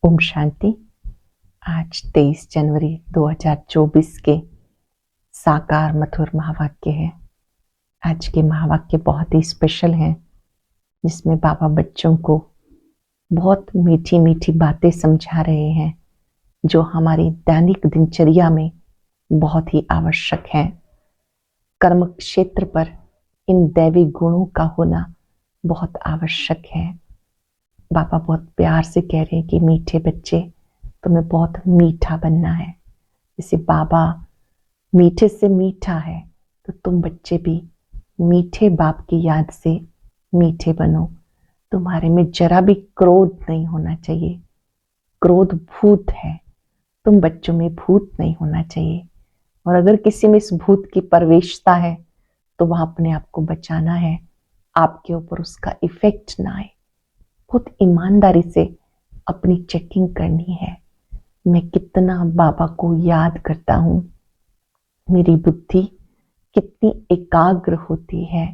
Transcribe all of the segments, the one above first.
ओम शांति। आज 23 जनवरी 2024 के साकार मधुर महावाक्य है। आज के महावाक्य बहुत ही स्पेशल हैं, जिसमें बाबा बच्चों को बहुत मीठी मीठी बातें समझा रहे हैं, जो हमारी दैनिक दिनचर्या में बहुत ही आवश्यक है। कर्म क्षेत्र पर इन दैवी गुणों का होना बहुत आवश्यक है। बाबा बहुत प्यार से कह रहे हैं कि मीठे बच्चे, तुम्हें बहुत मीठा बनना है। जैसे बाबा मीठे से मीठा है, तो तुम बच्चे भी मीठे बाप की याद से मीठे बनो। तुम्हारे में जरा भी क्रोध नहीं होना चाहिए। क्रोध भूत है, तुम बच्चों में भूत नहीं होना चाहिए। और अगर किसी में इस भूत की प्रवेशता है, तो वहां अपने आप को बचाना है, आपके ऊपर उसका इफेक्ट ना आए। बहुत ईमानदारी से अपनी चेकिंग करनी है। मैं कितना बाबा को याद करता हूँ, मेरी बुद्धि कितनी एकाग्र होती है।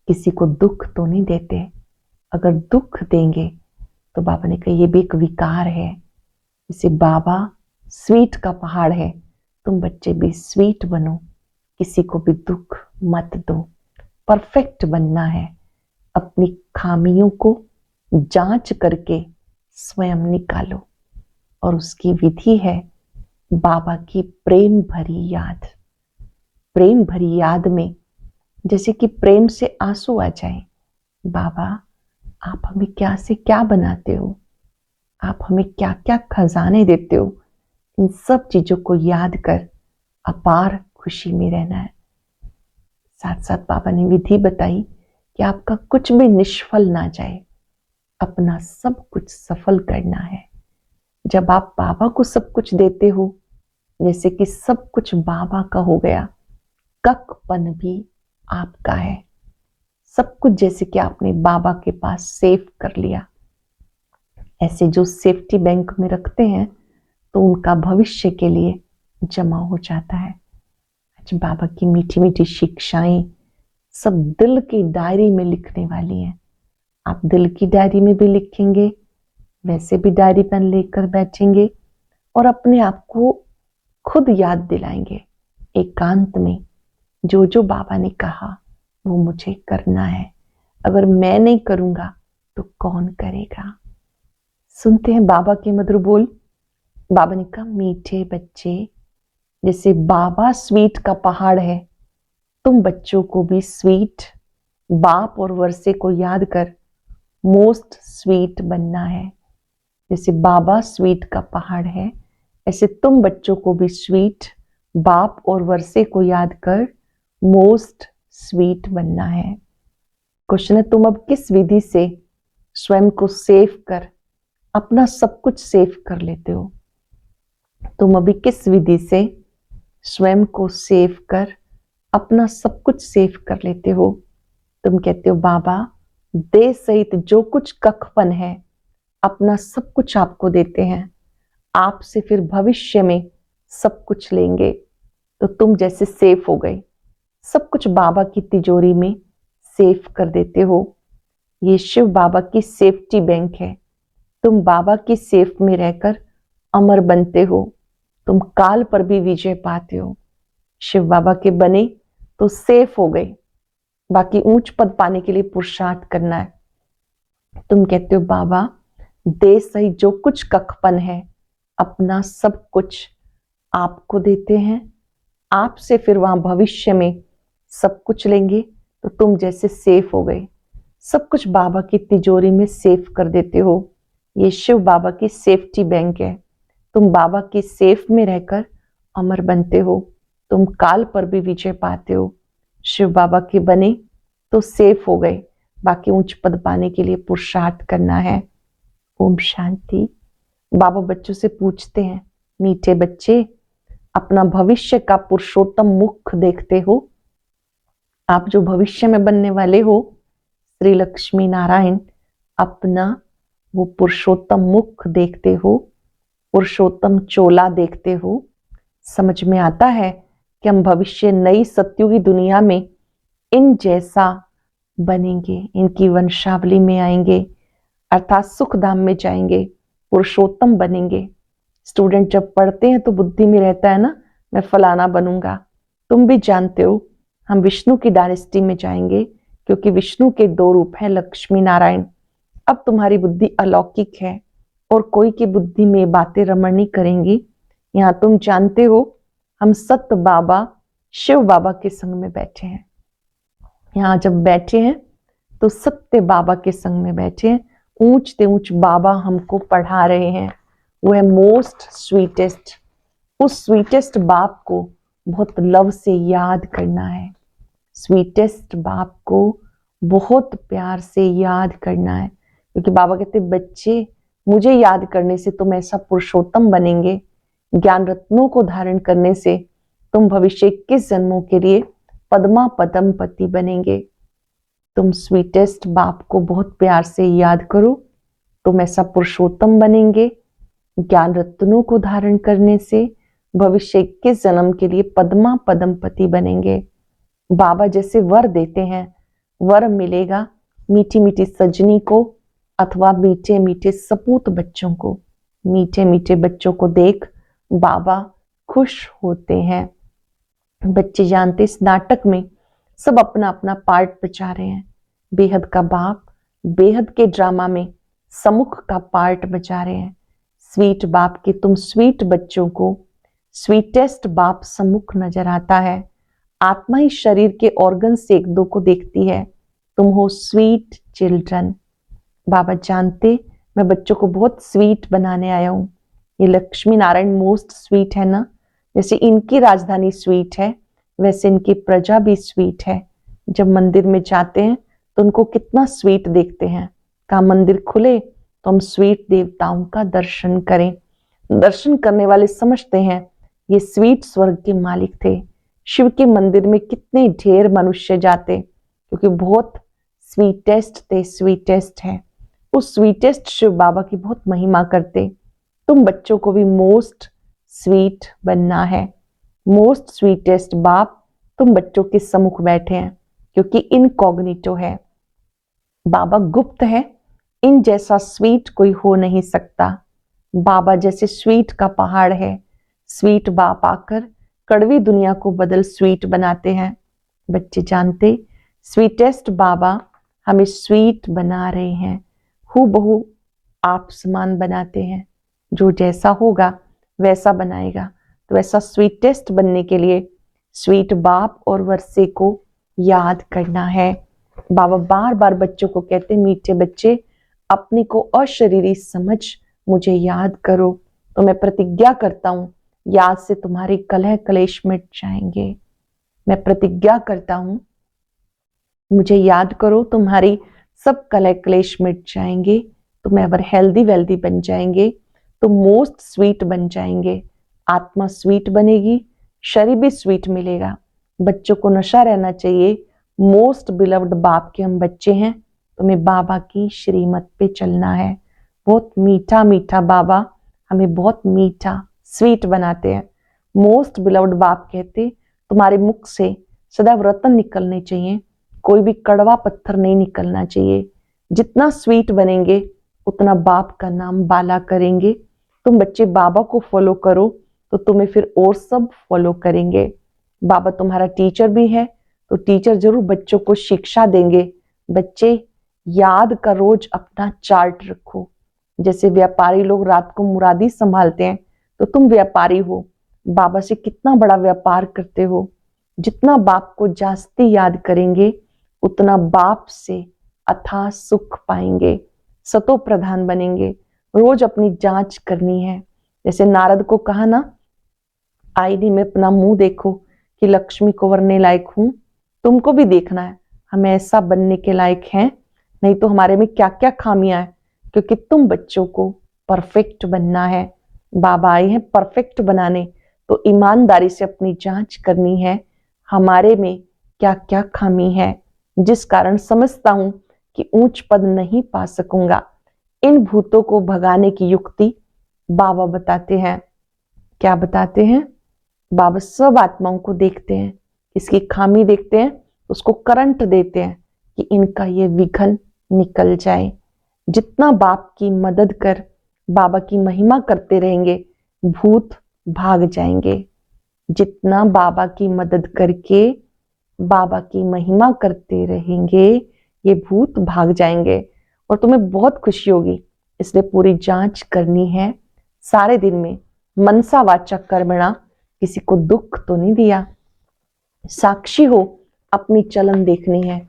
किसी को दुख तो नहीं देते। अगर दुख देंगे तो बाबा ने कहा ये भी एक विकार है। जैसे बाबा स्वीट का पहाड़ है, तुम बच्चे भी स्वीट बनो, किसी को भी दुख मत दो। परफेक्ट बनना है। अपनी खामियों को जांच करके स्वयं निकालो। और उसकी विधि है बाबा की प्रेम भरी याद। प्रेम भरी याद में जैसे कि प्रेम से आंसू आ जाए। बाबा, आप हमें क्या से क्या बनाते हो, आप हमें क्या क्या खजाने देते हो। इन सब चीजों को याद कर अपार खुशी में रहना है। साथ साथ बाबा ने विधि बताई कि आपका कुछ भी निष्फल ना जाए, अपना सब कुछ सफल करना है। जब आप बाबा को सब कुछ देते हो, जैसे कि सब कुछ बाबा का हो गया, ककपन भी आपका है। सब कुछ जैसे कि आपने बाबा के पास सेव कर लिया। ऐसे जो सेफ्टी बैंक में रखते हैं, तो उनका भविष्य के लिए जमा हो जाता है। आज बाबा की मीठी मीठी शिक्षाएं सब दिल की डायरी में लिखने वाली हैं। आप दिल की डायरी में भी लिखेंगे, वैसे भी डायरी पेन लेकर बैठेंगे और अपने आप को खुद याद दिलाएंगे एकांत में, जो जो बाबा ने कहा वो मुझे करना है। अगर मैं नहीं करूंगा तो कौन करेगा। सुनते हैं बाबा के मधुर बोल। बाबा ने कहा, मीठे बच्चे, जैसे बाबा स्वीट का पहाड़ है, तुम बच्चों को भी स्वीट बाप और वर्षे को याद कर मोस्ट स्वीट बनना है। जैसे बाबा स्वीट का पहाड़ है, ऐसे तुम बच्चों को भी स्वीट बाप और वर्षे को याद कर मोस्ट स्वीट बनना है। क्वेश्चन है, तुम अब किस विधि से स्वयं को सेव कर अपना सब कुछ सेव कर लेते हो। तुम अभी किस विधि से स्वयं को सेव कर अपना सब कुछ सेव कर लेते हो। तुम कहते हो बाबा देह सहित जो कुछ कखपन है, अपना सब कुछ आपको देते हैं, आपसे फिर भविष्य में सब कुछ लेंगे। तो तुम जैसे सेफ हो गए, सब कुछ बाबा की तिजोरी में सेफ कर देते हो। ये शिव बाबा की सेफ्टी बैंक है। तुम बाबा की सेफ में रहकर अमर बनते हो। तुम काल पर भी विजय पाते हो। शिव बाबा के बने तो सेफ हो गए, बाकी ऊंच पद पाने के लिए पुरुषार्थ करना है। तुम कहते हो बाबा देह सही जो कुछ कखपन है, अपना सब कुछ आपको देते हैं, आपसे फिर वहां भविष्य में सब कुछ लेंगे। तो तुम जैसे सेफ हो गए, सब कुछ बाबा की तिजोरी में सेफ कर देते हो। ये शिव बाबा की सेफ्टी बैंक है। तुम बाबा की सेफ में रहकर अमर बनते हो। तुम काल पर भी विजय पाते हो। शिव बाबा के बने तो सेफ हो गए, बाकी ऊंच पद पाने के लिए पुरुषार्थ करना है। ओम शांति। बाबा बच्चों से पूछते हैं, मीठे बच्चे, अपना भविष्य का पुरुषोत्तम मुख देखते हो। आप जो भविष्य में बनने वाले हो, श्री लक्ष्मी नारायण, अपना वो पुरुषोत्तम मुख देखते हो, पुरुषोत्तम चोला देखते हो। समझ में आता है कि हम भविष्य नई सत्युगी दुनिया में इन जैसा बनेंगे, इनकी वंशावली में आएंगे, अर्थात सुख धाम में जाएंगे। पुरुषोत्तम बनेंगे। स्टूडेंट जब पढ़ते हैं तो बुद्धि में रहता है ना, मैं फलाना बनूंगा। तुम भी जानते हो हम विष्णु की डायनेस्टी में जाएंगे, क्योंकि विष्णु के 2 रूप हैं, लक्ष्मी नारायण। अब तुम्हारी बुद्धि अलौकिक है और कोई की बुद्धि में बातें रमण नहीं करेंगी। यहाँ तुम जानते हो हम सत्य बाबा शिव बाबा के संग में बैठे हैं। यहाँ जब बैठे हैं तो सत्य बाबा के संग में बैठे हैं। ऊंच ते ऊंच बाबा हमको पढ़ा रहे हैं। वो है मोस्ट स्वीटेस्ट। उस स्वीटेस्ट बाप को बहुत लव से याद करना है। स्वीटेस्ट बाप को बहुत प्यार से याद करना है, क्योंकि बाबा कहते बच्चे मुझे याद करने से तुम ऐसा पुरुषोत्तम बनेंगे। ज्ञान रत्नों को धारण करने से तुम भविष्य 21 जन्मों के लिए पद्मा पदम पति बनेंगे। तुम स्वीटेस्ट बाप को बहुत प्यार से याद करो, तुम ऐसा पुरुषोत्तम बनेंगे। ज्ञान रत्नों को धारण करने से भविष्य 21 जन्म के लिए पद्मा पदम पति बनेंगे। बाबा जैसे वर देते हैं, वर मिलेगा मीठी मीठी सजनी को अथवा मीठे मीठे सपूत बच्चों को। मीठे मीठे बच्चों को देख बाबा खुश होते हैं। बच्चे जानते इस नाटक में सब अपना अपना पार्ट बचा रहे हैं। बेहद का बाप बेहद के ड्रामा में समुख का पार्ट बचा रहे हैं। स्वीट बाप के तुम स्वीट बच्चों को स्वीटेस्ट बाप समुख नजर आता है। आत्मा ही शरीर के ऑर्गन से एक दो को देखती है। तुम हो स्वीट चिल्ड्रन। बाबा जानते मैं बच्चों को बहुत स्वीट बनाने आया हूं। ये लक्ष्मी नारायण मोस्ट स्वीट है ना, जैसे इनकी राजधानी स्वीट है वैसे इनकी प्रजा भी स्वीट है। जब मंदिर में जाते हैं तो उनको कितना स्वीट देखते हैं। कहा मंदिर खुले तो हम स्वीट देवताओं का दर्शन करें। दर्शन करने वाले समझते हैं ये स्वीट स्वर्ग के मालिक थे। शिव के मंदिर में कितने ढेर मनुष्य जाते, क्योंकि बहुत स्वीटेस्ट थे, स्वीटेस्ट है। उस स्वीटेस्ट शिव बाबा की बहुत महिमा करते। तुम बच्चों को भी मोस्ट स्वीट बनना है। मोस्ट स्वीटेस्ट बाप तुम बच्चों के सम्मुख बैठे हैं, क्योंकि इनकॉग्निटो है। बाबा गुप्त है, इन जैसा स्वीट कोई हो नहीं सकता। बाबा जैसे स्वीट का पहाड़ है। स्वीट बाप आकर कड़वी दुनिया को बदल स्वीट बनाते हैं। बच्चे जानते स्वीटेस्ट बाबा हमें स्वीट बना रहे हैं। हूबहू आप समान बनाते हैं। जो जैसा होगा वैसा बनाएगा। तो ऐसा स्वीटेस्ट बनने के लिए स्वीट बाप और वर्षे को याद करना है। बाबा बार बार बच्चों को कहते मीठे बच्चे अपने को अशरीरी समझ मुझे याद करो। तो मैं प्रतिज्ञा करता हूं याद से तुम्हारे कलह क्लेश मिट जाएंगे। मैं प्रतिज्ञा करता हूं मुझे याद करो, तुम्हारी सब कलह क्लेश मिट जाएंगे। तुम एवर हेल्दी वेल्दी बन जाएंगे। तुम मोस्ट स्वीट बन जाएंगे। आत्मा स्वीट बनेगी, शरीर भी स्वीट मिलेगा। बच्चों को नशा रहना चाहिए। मोस्ट बिलव्ड बाप के हम बच्चे हैं, तुम्हें बाबा की श्रीमत पे चलना है। बहुत मीठा मीठा बाबा हमें बहुत मीठा स्वीट बनाते हैं। मोस्ट बिलव्ड बाप कहते तुम्हारे मुख से सदैव रतन निकलने चाहिए, कोई भी कड़वा पत्थर नहीं निकलना चाहिए। जितना स्वीट बनेंगे उतना बाप का नाम बाला करेंगे। तुम बच्चे बाबा को फॉलो करो तो तुम्हें फिर और सब फॉलो करेंगे। बाबा तुम्हारा टीचर भी है, तो टीचर जरूर बच्चों को शिक्षा देंगे। बच्चे याद का रोज अपना चार्ट रखो। जैसे व्यापारी लोग रात को मुरादी संभालते हैं, तो तुम व्यापारी हो, बाबा से कितना बड़ा व्यापार करते हो। जितना बाप को जास्ती याद करेंगे उतना बाप से अथाह सुख पाएंगे, सतो प्रधान बनेंगे। रोज अपनी जांच करनी है। जैसे नारद को कहा ना, आईने में अपना मुंह देखो कि लक्ष्मी को वरने लायक हूं। तुमको भी देखना है हम ऐसा बनने के लायक हैं, नहीं तो हमारे में क्या क्या खामियां हैं, क्योंकि तुम बच्चों को परफेक्ट बनना है। बाबा आए हैं परफेक्ट बनाने, तो ईमानदारी से अपनी जांच करनी है हमारे में क्या क्या खामी है, जिस कारण समझता हूं कि ऊंच पद नहीं पा सकूंगा। इन भूतों को भगाने की युक्ति बाबा बताते हैं। क्या बताते हैं? बाबा सब आत्माओं को देखते हैं, इसकी खामी देखते हैं, उसको करंट देते हैं कि इनका ये विघन निकल जाए। जितना बाप की मदद कर बाबा की महिमा करते रहेंगे, भूत भाग जाएंगे। जितना बाबा की मदद करके बाबा की महिमा करते रहेंगे, ये भूत भाग जाएंगे और तुम्हें बहुत खुशी होगी। इसलिए पूरी जांच करनी है सारे दिन में, मनसा वाचा कर्मणा, किसी को दुख तो नहीं दिया। साक्षी हो, अपनी चलन देखनी है।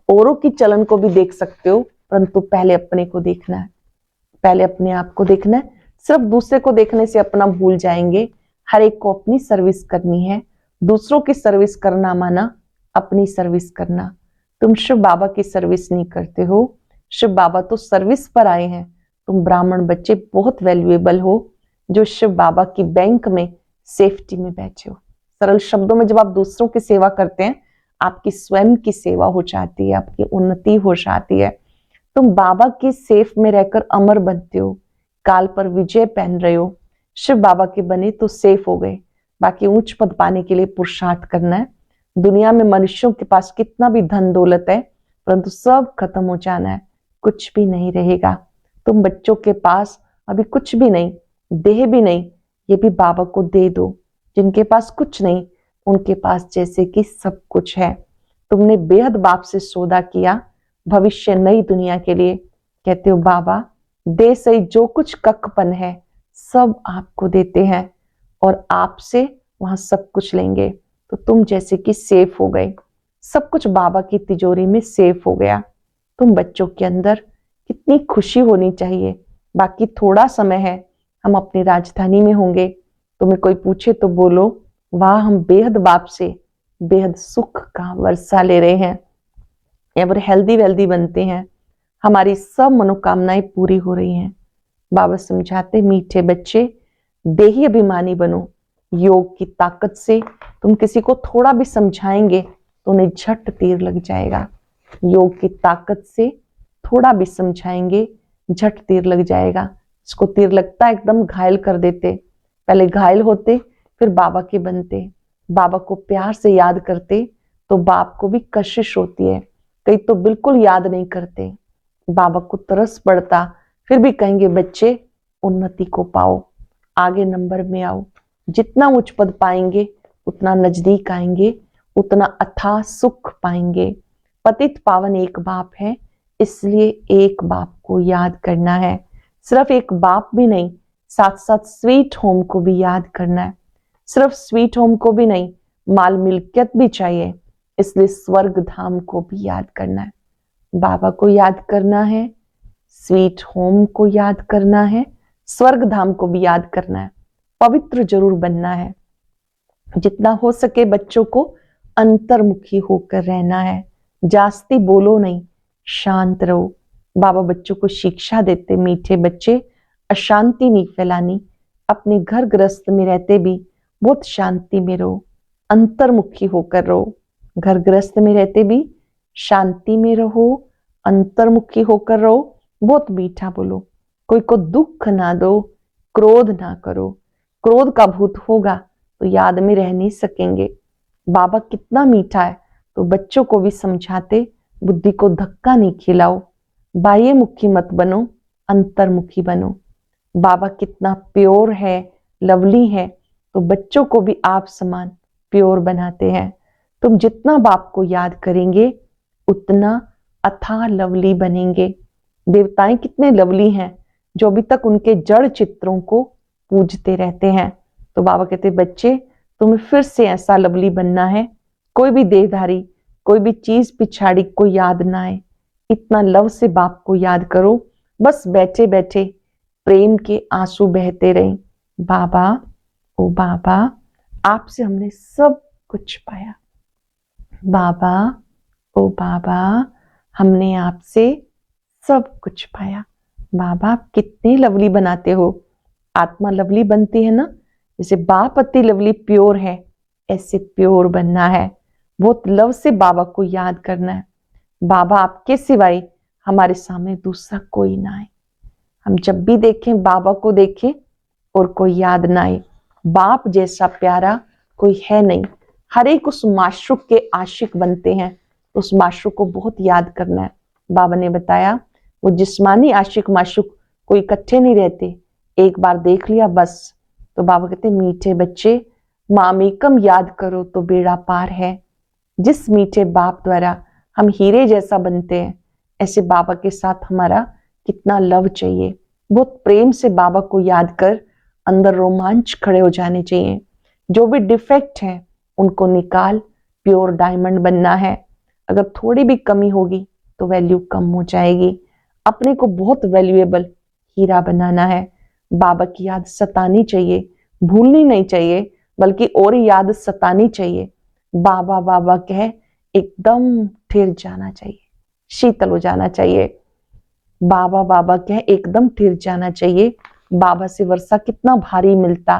औरों की चलन को भी देख सकते हो, परंतु पहले अपने को देखना है, पहले अपने आप को देखना है। सिर्फ दूसरे को देखने से अपना भूल जाएंगे। हर एक को अपनी सर्विस करनी है। दूसरों की सर्विस करना माना अपनी सर्विस करना। तुम शिव बाबा की सर्विस नहीं करते हो, शिव बाबा तो सर्विस पर आए हैं। तुम ब्राह्मण बच्चे बहुत वैल्यूएबल हो, जो शिव बाबा की बैंक में सेफ्टी में बैठे हो। सरल शब्दों में, जब आप दूसरों की सेवा करते हैं, आपकी स्वयं की सेवा हो जाती है, आपकी उन्नति हो जाती है। तुम बाबा की सेफ में रहकर अमर बनते हो, काल पर विजय पहन रहे हो। शिव बाबा के बने तो सेफ हो गए। बाकी ऊंच पद पाने के लिए पुरुषार्थ करना है। दुनिया में मनुष्यों के पास कितना भी धन दौलत है, परंतु सब खत्म हो जाना है, कुछ भी नहीं रहेगा। तुम बच्चों के पास अभी कुछ भी नहीं, देह भी नहीं, ये भी बाबा को दे दो। जिनके पास कुछ नहीं, उनके पास जैसे कि सब कुछ है। तुमने बेहद बाप से सौदा किया, भविष्य नई दुनिया के लिए। कहते हो बाबा दे सही, जो कुछ ककपन है सब आपको देते हैं और आपसे वहां सब कुछ लेंगे। तो तुम जैसे कि सेफ हो गए, सब कुछ बाबा की तिजोरी में सेफ हो गया। तुम बच्चों के अंदर कितनी खुशी होनी चाहिए। बाकी थोड़ा समय है, हम अपनी राजधानी में होंगे। तुम्हें कोई पूछे तो बोलो, वाह हम बेहद बाप से बेहद सुख का वर्षा ले रहे हैं, एवर हेल्दी वेल्दी बनते हैं, हमारी सब मनोकामनाएं पूरी हो रही हैं। बाबा समझाते, मीठे बच्चे देही अभिमानी बनो। योग की ताकत से तुम किसी को थोड़ा भी समझाएंगे तो उन्हें झट तीर लग जाएगा। योग की ताकत से थोड़ा भी समझाएंगे, झट तीर लग जाएगा। इसको तीर लगता एकदम घायल कर देते, पहले घायल होते फिर बाबा के बनते। बाबा को प्यार से याद करते तो बाप को भी कशिश होती है। कई तो बिल्कुल याद नहीं करते, बाबा को तरस पड़ता, फिर भी कहेंगे बच्चे उन्नति को पाओ, आगे नंबर में आओ। जितना उच्च पद पाएंगे उतना नजदीक आएंगे, उतना अथाह सुख पाएंगे। पतित पावन एक बाप है, इसलिए एक बाप को याद करना है। सिर्फ एक बाप भी नहीं, साथ साथ स्वीट होम को भी याद करना है। सिर्फ स्वीट होम को भी नहीं, माल मिल्कियत भी चाहिए, इसलिए स्वर्ग धाम को भी याद करना है। बाबा को याद करना है, स्वीट होम को याद करना है, स्वर्ग धाम को भी याद करना है। पवित्र जरूर बनना है। जितना हो सके बच्चों को अंतर्मुखी होकर रहना है। जास्ती बोलो नहीं, शांत रहो। बाबा बच्चों को शिक्षा देते, मीठे बच्चे अशांति नहीं फैलानी। अपने घर गृहस्थ में रहते भी बहुत शांति में रहो, अंतर्मुखी होकर रहो। घर गृहस्थ में रहते भी शांति में रहो, अंतर्मुखी होकर रहो। बहुत मीठा बोलो, कोई को दुख ना दो, क्रोध ना करो। क्रोध का भूत होगा तो याद में रह नहीं सकेंगे। बाबा कितना मीठा है, तो बच्चों को भी समझाते, बुद्धि को धक्का नहीं खिलाओ। बाह्य मुखी मत बनो, अंतर्मुखी बनो। बाबा कितना प्योर है, लवली है, तो बच्चों को भी आप समान प्योर बनाते हैं। तुम जितना बाप को याद करेंगे उतना अथाह लवली बनेंगे। देवताएं कितने लवली हैं, जो अभी तक उनके जड़ चित्रों को पूजते रहते हैं। तो बाबा कहते, बच्चे तुम्हें फिर से ऐसा लवली बनना है, कोई भी देहधारी, कोई भी चीज पिछाड़ी को याद ना आए। इतना लव से बाप को याद करो, बस बैठे बैठे प्रेम के आंसू बहते रहें। बाबा ओ बाबा, आपसे हमने सब कुछ पाया। बाबा ओ बाबा, हमने आपसे सब कुछ पाया। बाबा आप कितने लवली बनाते हो। आत्मा लवली बनती है ना, जैसे बाप अति लवली प्योर है, ऐसे प्योर बनना है। बहुत लव से बाबा को याद करना है। बाबा आपके सिवाय हमारे सामने दूसरा कोई ना आए। हम जब भी देखें बाबा को देखें और कोई याद ना आए। बाप जैसा प्यारा कोई है नहीं। हर एक उस माशूक के आशिक बनते हैं, उस माशूक को बहुत याद करना है। बाबा ने बताया वो जिस्मानी आशिक माशूक कोई इकट्ठे नहीं रहते, एक बार देख लिया बस। तो बाबा कहते मीठे बच्चे, मामेकम याद करो तो बेड़ा पार है। जिस मीठे बाप द्वारा हम हीरे जैसा बनते हैं, ऐसे बाबा के साथ हमारा कितना लव चाहिए। बहुत प्रेम से बाबा को याद कर अंदर रोमांच खड़े हो जाने चाहिए। जो भी डिफेक्ट है उनको निकाल, प्योर डायमंड बनना है। अगर थोड़ी भी कमी होगी तो वैल्यू कम हो जाएगी। अपने को बहुत वैल्यूएबल हीरा बनाना है। बाबा की याद सतानी चाहिए, भूलनी नहीं चाहिए, बल्कि और याद सतानी चाहिए। बाबा बाबा कह एकदम ठिर जाना चाहिए, शीतल हो जाना चाहिए। बाबा बाबा कह एकदम ठिर जाना चाहिए। बाबा से वर्षा कितना भारी मिलता।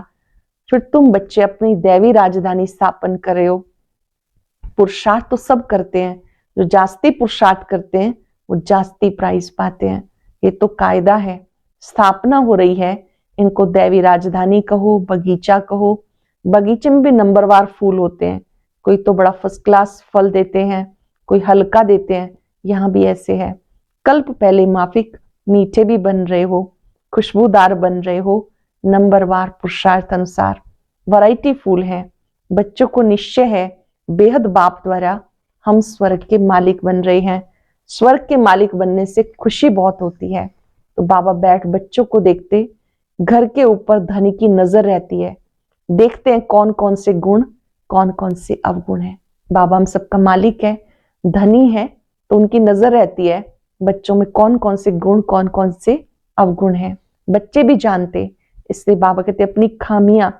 फिर तुम बच्चे अपनी दैवी राजधानी स्थापन कर रहे हो। पुरुषार्थ तो सब करते हैं, जो जास्ती पुरुषार्थ करते हैं वो जास्ती प्राइज पाते हैं। ये तो कायदा है। स्थापना हो रही है, इनको दैवी राजधानी कहो, बगीचा कहो। बगीचे में भी नंबरवार फूल होते हैं, कोई तो बड़ा फर्स्ट क्लास फल देते हैं, कोई हल्का देते हैं। यहाँ भी ऐसे है। कल्प पहले माफिक मीठे भी बन रहे हो, खुशबूदार बन रहे हो, नंबरवार पुरुषार्थ अनुसार वैरायटी फूल है। बच्चों को निश्चय है बेहद बाप द्वारा हम स्वर्ग के मालिक बन रहे हैं। स्वर्ग के मालिक बनने से खुशी बहुत होती है। तो बाबा बैठ बच्चों को देखते, घर के ऊपर धनी की नजर रहती है। देखते हैं कौन कौन से गुण, कौन कौन से अवगुण है। बाबा हम सबका मालिक है, धनी है, तो उनकी नजर रहती है बच्चों में कौन कौन से गुण, कौन कौन से अवगुण है। बच्चे भी जानते, इसलिए बाबा कहते अपनी खामियां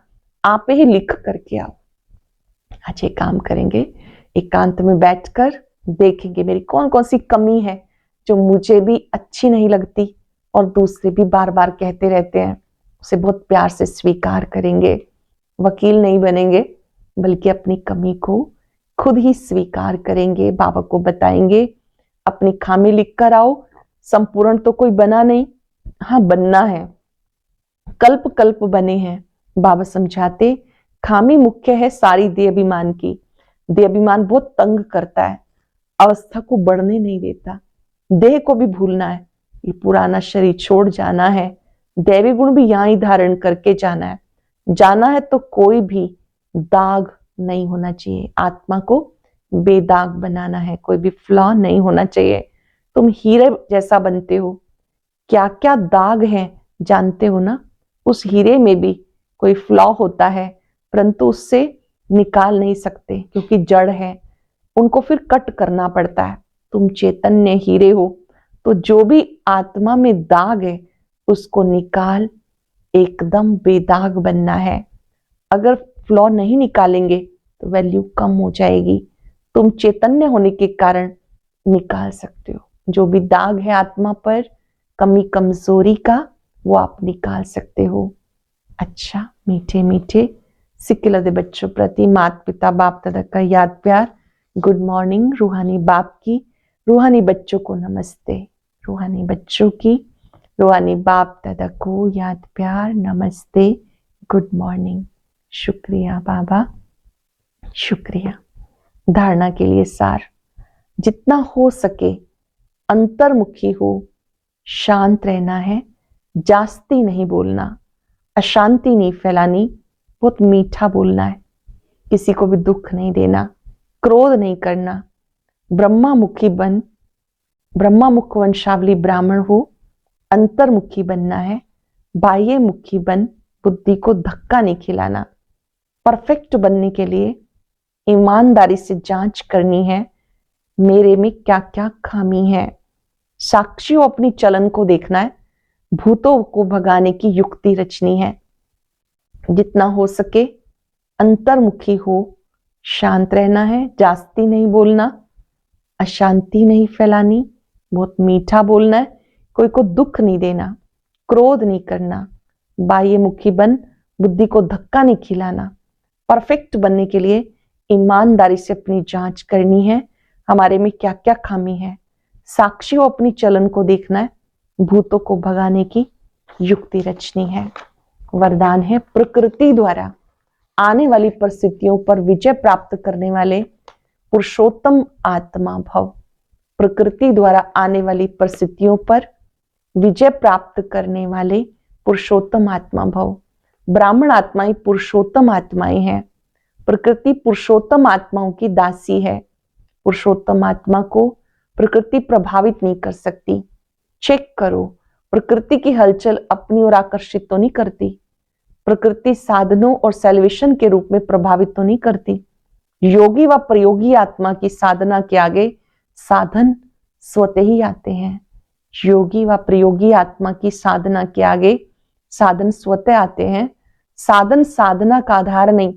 आप ही लिख करके आओ। आज ये काम करेंगे, एकांत में बैठकर देखेंगे मेरी कौन कौन सी कमी है जो मुझे भी अच्छी नहीं लगती और दूसरे भी बार बार कहते रहते हैं। उसे बहुत प्यार से स्वीकार करेंगे। वकील नहीं बनेंगे, बल्कि अपनी कमी को खुद ही स्वीकार करेंगे, बाबा को बताएंगे। अपनी खामी लिख कर आओ। संपूर्ण तो कोई बना नहीं, हाँ बनना है। कल्प कल्प बने हैं। बाबा समझाते खामी मुख्य है सारी देह अभिमान की। देह अभिमान बहुत तंग करता है, अवस्था को बढ़ने नहीं देता। देह को भी भूलना है, ये पुराना शरीर छोड़ जाना है। दैवी गुण भी यहां ही धारण करके जाना है। जाना है तो कोई भी दाग नहीं होना चाहिए। आत्मा को बेदाग बनाना है, कोई भी फ्लॉ नहीं होना चाहिए। तुम हीरे जैसा बनते हो, क्या क्या दाग हैं जानते हो ना। उस हीरे में भी कोई फ्लॉ होता है, परंतु उससे निकाल नहीं सकते क्योंकि जड़ है, उनको फिर कट करना पड़ता है। तुम चैतन्य हीरे हो, तो जो भी आत्मा में दाग है उसको निकाल, एकदम बेदाग बनना है। अगर फ्लॉ नहीं निकालेंगे तो वैल्यू कम हो जाएगी। तुम चैतन्य होने के कारण निकाल सकते हो। जो भी दाग है आत्मा पर, कमी कमजोरी का, वो आप निकाल सकते हो। अच्छा, मीठे मीठे सिक्किलदे बच्चों प्रति माता पिता बाप दादा का याद प्यार। Good morning. रूहानी बाप की, रूहानी बच्चों को नमस्ते। रूहानी बच्चों की, रूहानी बाप दादा को याद प्यार, नमस्ते, गुड मॉर्निंग। शुक्रिया बाबा, शुक्रिया। धारणा के लिए सार, जितना हो सके अंतर्मुखी हो, शांत रहना है, जास्ती नहीं बोलना, अशांति नहीं फैलानी, बहुत मीठा बोलना है, किसी को भी दुख नहीं देना, क्रोध नहीं करना। ब्रह्मामुखी बन, ब्रह्मामुख वंशावली ब्राह्मण हो, अंतर्मुखी बनना है। बाह्य मुखी बन, बुद्धि को धक्का नहीं खिलाना। परफेक्ट बनने के लिए ईमानदारी से जांच करनी है, मेरे में क्या क्या खामी है। साक्षियों अपनी चलन को देखना है, भूतों को भगाने की युक्ति रचनी है। जितना हो सके अंतर्मुखी हो, शांत रहना है, जास्ती नहीं बोलना, अशांति नहीं फैलानी, बहुत मीठा बोलना है, कोई को दुख नहीं देना, क्रोध नहीं करना। बाह्य मुखी बन, बुद्धि को धक्का नहीं खिलाना। परफेक्ट बनने के लिए ईमानदारी से अपनी जांच करनी है, हमारे में क्या क्या खामी है। साक्षियों अपनी चलन को देखना है, भूतों को भगाने की युक्ति रचनी है। वरदान है प्रकृति द्वारा आने वाली परिस्थितियों पर विजय प्राप्त करने वाले पुरुषोत्तम आत्मा भव। प्रकृति द्वारा आने वाली परिस्थितियों पर विजय प्राप्त करने वाले पुरुषोत्तम आत्मा भव। ब्राह्मण आत्माएं पुरुषोत्तम आत्माएं हैं। प्रकृति पुरुषोत्तम आत्माओं की दासी है। पुरुषोत्तम आत्मा को प्रकृति प्रभावित नहीं कर सकती। चेक करो, प्रकृति की हलचल अपनी ओर आकर्षित तो नहीं करती। प्रकृति साधनों और सेल्वेशन के रूप में प्रभावित तो नहीं करती। योगी व प्रयोगी आत्मा की साधना के आगे साधन स्वतः ही आते हैं। योगी व प्रयोगी आत्मा की साधना के आगे साधन स्वतः आते हैं। साधन साधना का आधार नहीं,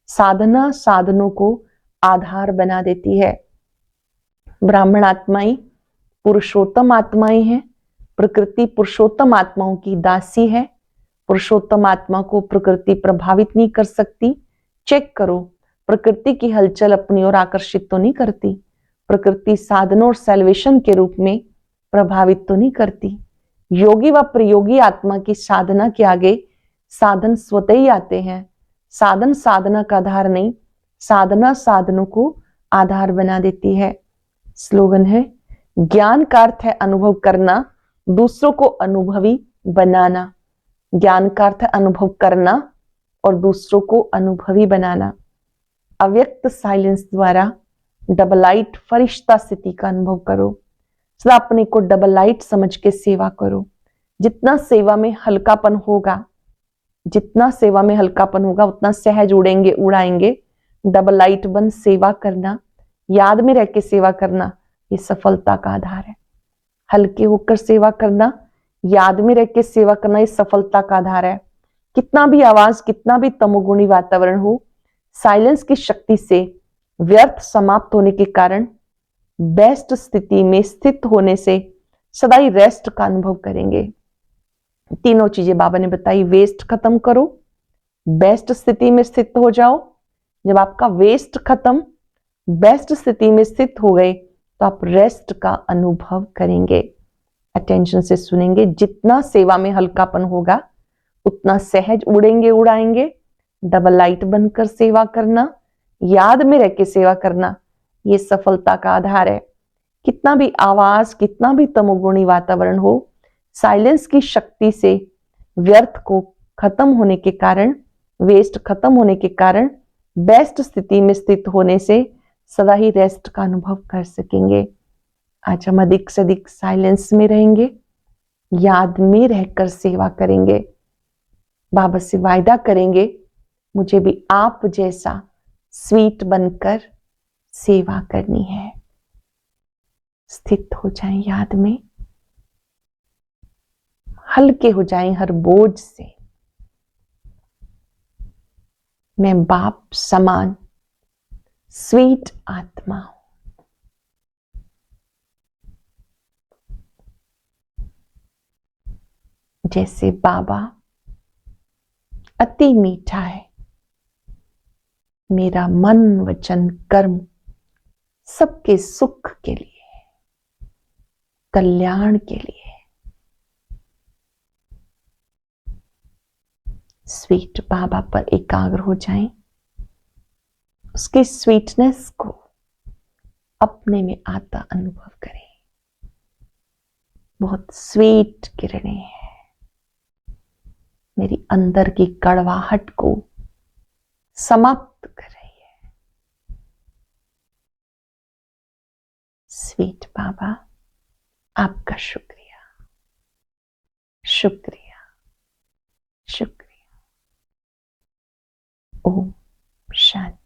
साधना साधनों को आधार बना देती है। ब्राह्मण आत्माएं पुरुषोत्तम आत्माएं हैं। प्रकृति पुरुषोत्तम आत्माओं की दासी है। पुरुषोत्तम आत्मा को प्रकृति प्रभावित नहीं कर सकती। चेक करो, प्रकृति की हलचल अपनी ओर आकर्षित तो नहीं करती। प्रकृति साधनों और सेल्वेशन के रूप में प्रभावित तो नहीं करती। योगी व प्रयोगी आत्मा की साधना के आगे साधन स्वतः ही आते हैं। साधन साधना का आधार नहीं, साधना साधनों को आधार बना देती है। स्लोगन है, ज्ञान का अर्थ है अनुभव करना, दूसरों को अनुभवी बनाना। ज्ञान का अर्थ है अनुभव करना और दूसरों को अनुभवी बनाना। अव्यक्त साइलेंस द्वारा डबल लाइट फरिश्ता स्थिति का अनुभव करो। सदा अपने को डबल लाइट समझ के सेवा करो। जितना सेवा में हल्कापन होगा, जितना सेवा में हल्कापन होगा उतना सहज उड़ेंगे, उड़ाएंगे। डबल लाइट बन सेवा करना, याद में रह के सेवा करना, ये सफलता का आधार है। हल्के होकर सेवा करना, याद में रह के सेवा करना, ये सफलता का आधार है। कितना भी आवाज, कितना भी तमोगुणी वातावरण हो, साइलेंस की शक्ति से व्यर्थ समाप्त होने के कारण बेस्ट स्थिति में स्थित होने से सदा ही रेस्ट का अनुभव करेंगे। तीनों चीजें बाबा ने बताई। वेस्ट खत्म करो, बेस्ट स्थिति में स्थित हो जाओ। जब आपका वेस्ट खत्म, बेस्ट स्थिति में स्थित हो गए तो आप रेस्ट का अनुभव करेंगे। अटेंशन से सुनेंगे। जितना सेवा में हल्कापन होगा उतना सहज उड़ेंगे, उड़ाएंगे। डबल लाइट बनकर सेवा करना, याद में रह के सेवा करना, ये सफलता का आधार है। कितना भी आवाज, कितना भी तमोगुणी वातावरण हो, साइलेंस की शक्ति से व्यर्थ को खत्म होने के कारण, वेस्ट खत्म होने के कारण बेस्ट स्थिति में स्थित होने से सदा ही रेस्ट का अनुभव कर सकेंगे। आज हम अधिक से अधिक साइलेंस में रहेंगे, याद में रहकर सेवा करेंगे। बाबा से वायदा करेंगे, मुझे भी आप जैसा स्वीट बनकर सेवा करनी है। स्थित हो जाएं याद में, हल्के हो जाएं हर बोझ से। मैं बाप समान स्वीट आत्मा हूं। जैसे बाबा अति मीठा है, मेरा मन वचन कर्म सबके सुख के लिए है, कल्याण के लिए है। स्वीट बाबा पर एकाग्र हो जाएं, उसकी स्वीटनेस को अपने में आता अनुभव करें। बहुत स्वीट किरणें हैं, मेरी अंदर की कड़वाहट को समाप्त कर रही है। स्वीट बाबा, आपका शुक्रिया, शुक्रिया, शुक्रिया। ओम शांति।